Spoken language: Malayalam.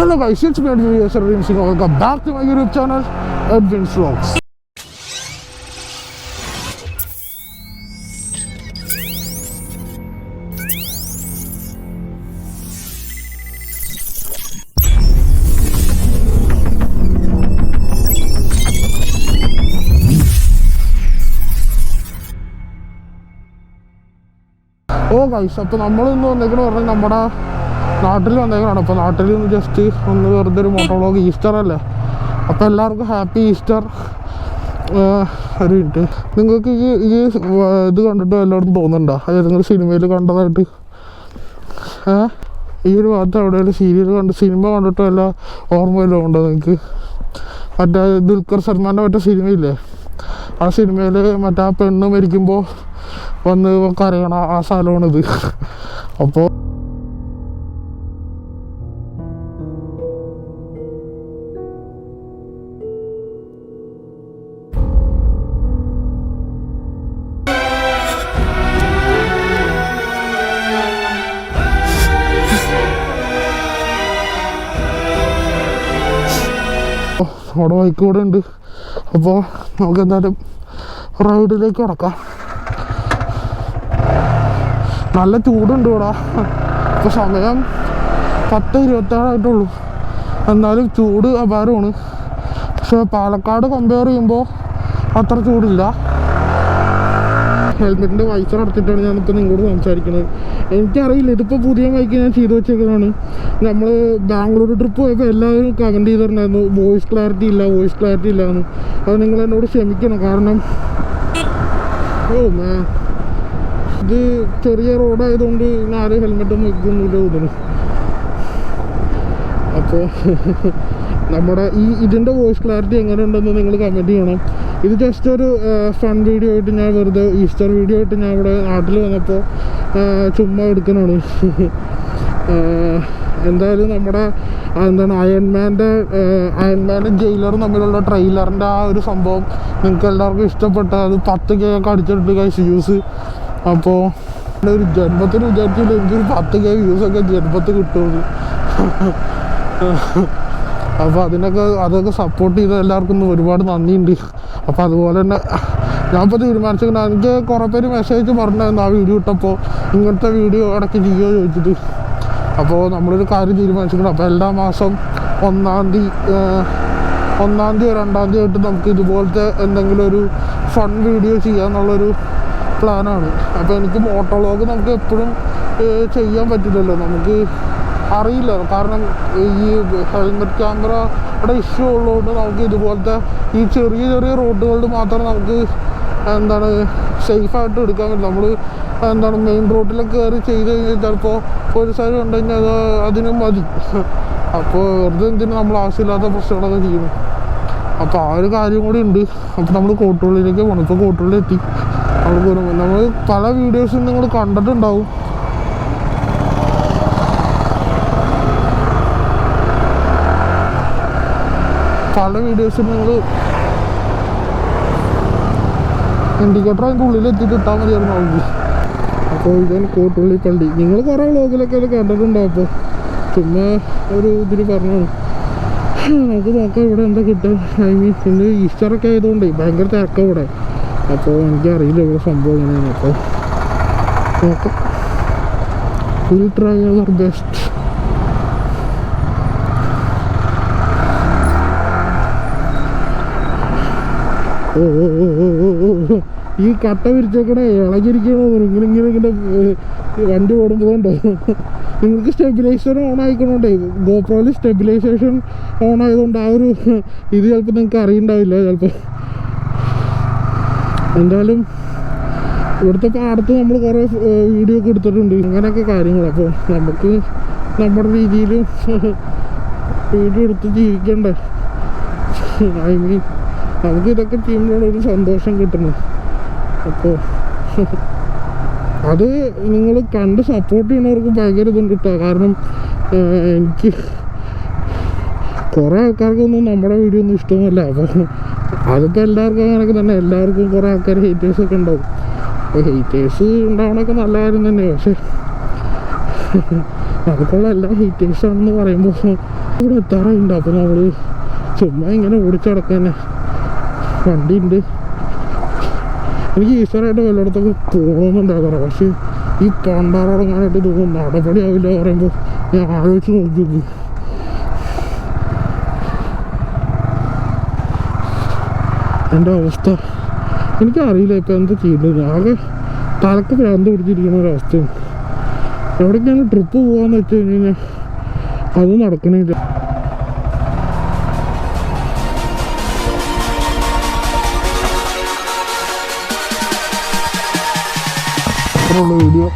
Hello guys, it's me Edwin Singh. Welcome back to my YouTube channel, Edwin's Vlogs. Oh guys, അപ്പോൾ നമ്മൾ ഇന്ന് വന്നേക്കണെന്ന് പറഞ്ഞാൽ നമ്മുടെ നാട്ടിൽ വന്നേക്കാണ്. അപ്പോൾ നാട്ടിൽ നിന്ന് ജസ്റ്റ് ഒന്ന് വെറുതെ ഒരു മോട്ടോളോഗ് ഈസ്റ്റർ അല്ലേ, അപ്പോൾ എല്ലാവർക്കും ഹാപ്പി ഈസ്റ്റർ. ഒരു മിനിറ്റ്, നിങ്ങൾക്ക് ഈ ഇത് കണ്ടിട്ട് എല്ലായിടത്തും തോന്നുന്നുണ്ടോ ഏതെങ്കിലും സിനിമയിൽ കണ്ടതായിട്ട്? ഈ ഒരു ഭാഗത്ത് എവിടെയെങ്കിലും സീരിയൽ സിനിമ കണ്ടിട്ട് വല്ല ഓർമ്മയിലും ഉണ്ടോ നിങ്ങൾക്ക്? മറ്റേ ദുൽഖർ സൽമാൻ്റെ മറ്റേ സിനിമയില്ലേ, ആ സിനിമയിൽ മറ്റേ ആ പെണ്ണ് മരിക്കുമ്പോൾ വന്ന് കരയണ ആ സ്ഥലമാണിത്. അപ്പോൾ അവിടെ ബൈക്ക് കൂടെ ഉണ്ട്. അപ്പോൾ നമുക്ക് എന്തായാലും റൈഡിലേക്ക് കിടക്കാം. നല്ല ചൂടുണ്ട് ഇവിടെ. ഇപ്പോൾ സമയം 10:27 എന്നാലും ചൂട് അപാരമാണ്. പക്ഷെ പാലക്കാട് കമ്പയർ ചെയ്യുമ്പോൾ അത്ര ചൂടില്ല. ഹെൽമെറ്റിൻ്റെ വൈസർ അടച്ചിട്ടാണ് ഞാനിപ്പോൾ നിങ്ങളോട് സംസാരിക്കുന്നത്. എനിക്കറിയില്ല, ഇതിപ്പോൾ പുതിയ ബൈക്ക് ഞാൻ ചെയ്തു വെച്ചേക്കുന്നതാണ്. നമ്മൾ ബാംഗ്ലൂർ ട്രിപ്പ് പോയപ്പോൾ എല്ലാവരും കമൻറ്റ് ചെയ്തിട്ടുണ്ടായിരുന്നു വോയിസ് ക്ലാരിറ്റി ഇല്ല എന്ന്. അത് നിങ്ങൾ എന്നോട് ക്ഷമിക്കണം, കാരണം ഇത് ചെറിയ റോഡായതുകൊണ്ട് ആരും ഹെൽമെറ്റൊന്നും വയ്ക്കൊന്നുമില്ല തോന്നുന്നു. അപ്പോൾ നമ്മുടെ ഇതിൻ്റെ വോയിസ് ക്ലാരിറ്റി എങ്ങനെ ഉണ്ടെന്ന് നിങ്ങൾ കമൻറ്റ് ചെയ്യണം. ഇത് ജസ്റ്റ് ഒരു ഫൺ വീഡിയോ ആയിട്ട് ഞാൻ വെറുതെ ഈസ്റ്റർ വീഡിയോ ആയിട്ട് ഞാൻ ഇവിടെ നാട്ടിൽ വന്നപ്പോൾ ചുമ്മാ എടുക്കണതാണ്. എന്തായാലും നമ്മുടെ എന്താണ് അയൺമാനും ജയിലറും തമ്മിലുള്ള ട്രെയിലറിൻ്റെ ആ ഒരു സംഭവം നിങ്ങൾക്ക് എല്ലാവർക്കും ഇഷ്ടപ്പെട്ട അത് 10K ഒക്കെ അടിച്ചിട്ടുണ്ട് ഗൈസ് വ്യൂസ്. അപ്പോൾ ഒരു ജന്മത്തിന് വിചാരിച്ചില്ല എനിക്കൊരു 10K വ്യൂസൊക്കെ ജന്മത്തിൽ കിട്ടുമെന്ന്. അപ്പോൾ അതൊക്കെ സപ്പോർട്ട് ചെയ്ത എല്ലാവർക്കും ഒരുപാട് നന്ദിയുണ്ട്. അപ്പോൾ അതുപോലെ തന്നെ ഞാനിപ്പോൾ തീരുമാനിച്ചിട്ടുണ്ട്, എനിക്ക് കുറേ പേര് മെസ്സേജ് പറഞ്ഞായിരുന്നു ആ വീഡിയോ ഇട്ടപ്പോൾ ഇങ്ങനത്തെ വീഡിയോ ഇടയ്ക്ക് ചെയ്യുമോ ചോദിച്ചിട്ട്. അപ്പോൾ നമ്മളൊരു കാര്യം തീരുമാനിച്ചിട്ടുണ്ട്. അപ്പോൾ എല്ലാ മാസം 1-ാം തീയതി 2-ാം തീയതി ആയിട്ട് നമുക്ക് ഇതുപോലത്തെ എന്തെങ്കിലും ഒരു ഫൺ വീഡിയോ ചെയ്യാന്നുള്ളൊരു പ്ലാനാണ്. അപ്പോൾ എനിക്ക് മോട്ടോളോഗ് നമുക്ക് എപ്പോഴും ചെയ്യാൻ പറ്റില്ലല്ലോ, നമുക്ക് അറിയില്ല. കാരണം ഈ ഹെൽമെറ്റ് ക്യാമറയുടെ ഇഷ്യൂ ഉള്ളതുകൊണ്ട് നമുക്ക് ഇതുപോലത്തെ ഈ ചെറിയ റോഡുകളിൽ മാത്രം നമുക്ക് സേഫായിട്ട് എടുക്കാൻ പറ്റില്ല. നമ്മൾ മെയിൻ റോഡിലൊക്കെ കയറി ചെയ്ത് കഴിഞ്ഞാൽ ചിലപ്പോൾ പോലീസുകാർ കണ്ടു കഴിഞ്ഞാൽ അതിനും മതി. അപ്പോൾ വെറുതെ എന്തിനും നമ്മൾ ആവശ്യമില്ലാത്ത പ്രശ്നങ്ങളൊക്കെ ചെയ്യുന്നു. അപ്പോൾ ആ ഒരു കാര്യം കൂടി ഉണ്ട്. അപ്പോൾ നമ്മൾ കോട്ടുള്ളിലേക്ക് പോകണം. ഇപ്പോൾ കോട്ടുള്ളിലെത്തി. നമ്മൾ പല വീഡിയോസും നിങ്ങൾ കണ്ടിട്ടുണ്ടാവും. പല വീഡിയോസും നിങ്ങൾ ഇൻഡിക്കേറ്റർ അതിൻ്റെ ഉള്ളിലെത്തിയിട്ട് ഇട്ടാൽ മതിയായിരുന്നു നമുക്ക്. അപ്പോൾ ഇതാണ് കോട്ടുള്ളി പള്ളി. നിങ്ങൾ കുറേ വ്ളോഗിലൊക്കെ അത് കണ്ടിട്ടുണ്ടാവും. അപ്പോൾ ചുമ്മാ ഒരു ഇതിൽ പറഞ്ഞു നമുക്ക് നോക്കാം ഇവിടെ എന്താ കിട്ടുക. ഇന്ന് ഈസ്റ്ററൊക്കെ ആയതുകൊണ്ട് ഭയങ്കര തിരക്കാം ഇവിടെ. അപ്പോൾ എനിക്കറിയില്ല ഇവിടെ സംഭവം എങ്ങനെയാണ്. അപ്പോൾ നോക്കാം, വിൽ ട്രൈ അവർ ബെസ്റ്റ്. ഈ കട്ട വിരിച്ചേക്കണേ ഇളകിരിക്കണോ ഇങ്ങനെ വണ്ടി ഓടുമ്പോഴുണ്ടോ. നിങ്ങൾക്ക് സ്റ്റെബിലൈസർ ഓൺ ആയിക്കണോണ്ടേ, ഗോപ്രോയിൽ സ്റ്റെബിലൈസേഷൻ ഓൺ ആയതുകൊണ്ട് ആ ഒരു ഇത് ചിലപ്പോൾ നിങ്ങൾക്ക് അറിയണ്ടാവില്ല ചിലപ്പോൾ. എന്തായാലും ഇവിടുത്തെ പാടത്ത് നമ്മൾ കുറേ വീഡിയോ ഒക്കെ എടുത്തിട്ടുണ്ട്, അങ്ങനെയൊക്കെ കാര്യങ്ങൾ. അപ്പോൾ നമുക്ക് നമ്മുടെ രീതിയിൽ വീഡിയോ എടുത്ത് ജീവിക്കണ്ടേ. നമുക്ക് ഇതൊക്കെ ചെയ്യുമ്പോഴൊരു സന്തോഷം കിട്ടുന്നു. അപ്പോൾ അത് നിങ്ങൾ കണ്ട് സപ്പോർട്ട് ചെയ്യുന്നവർക്ക് ഭയങ്കര ഇതുണ്ട് കിട്ടുക. കാരണം എനിക്ക് കുറേ ആൾക്കാർക്കൊന്നും നമ്മുടെ വീഡിയോ ഒന്നും ഇഷ്ടമല്ല. അപ്പോൾ അതിപ്പോൾ എല്ലാവർക്കും അങ്ങനെയൊക്കെ തന്നെ, എല്ലാവർക്കും കുറേ ആൾക്കാർ ഹേറ്റേഴ്സൊക്കെ ഉണ്ടാവും. അപ്പോൾ ഹേറ്റേഴ്സ് ഉണ്ടാവണമൊക്കെ നല്ല കാര്യം തന്നെയാണ്. പക്ഷേ നമുക്കുള്ള എല്ലാ ഹേറ്റേഴ്സാണെന്ന് പറയുമ്പോൾ ഇവിടെ എത്താറുണ്ട്. അപ്പോൾ നമ്മൾ ചുമ്മാ ഇങ്ങനെ ഓടിച്ചടക്കാൻ വണ്ടി ഉണ്ട്. എനിക്ക് ഈശ്വരമായിട്ട് വല്ലയിടത്തൊക്കെ പോകണമെന്നുണ്ടാകാറ്. പക്ഷേ ഈ പണ്ടാറടങ്ങാനായിട്ട് തോന്നും നടപടിയാവില്ല പറയുമ്പോൾ ഞാൻ ആലോചിച്ച് നോക്കി. എൻ്റെ അവസ്ഥ എനിക്കറിയില്ല ഇപ്പം എന്താ ചെയ്യുന്നത്. ആകെ തലക്ക് ഭ്രാന്ത് പിടിച്ചിരിക്കുന്ന ഒരവസ്ഥയാണ്. എവിടേക്കാണ് ട്രിപ്പ് പോകാമെന്ന് വെച്ച് കഴിഞ്ഞ് കഴിഞ്ഞാൽ അത് നടക്കണില്ല. അത്രയുള്ള വീഡിയോ.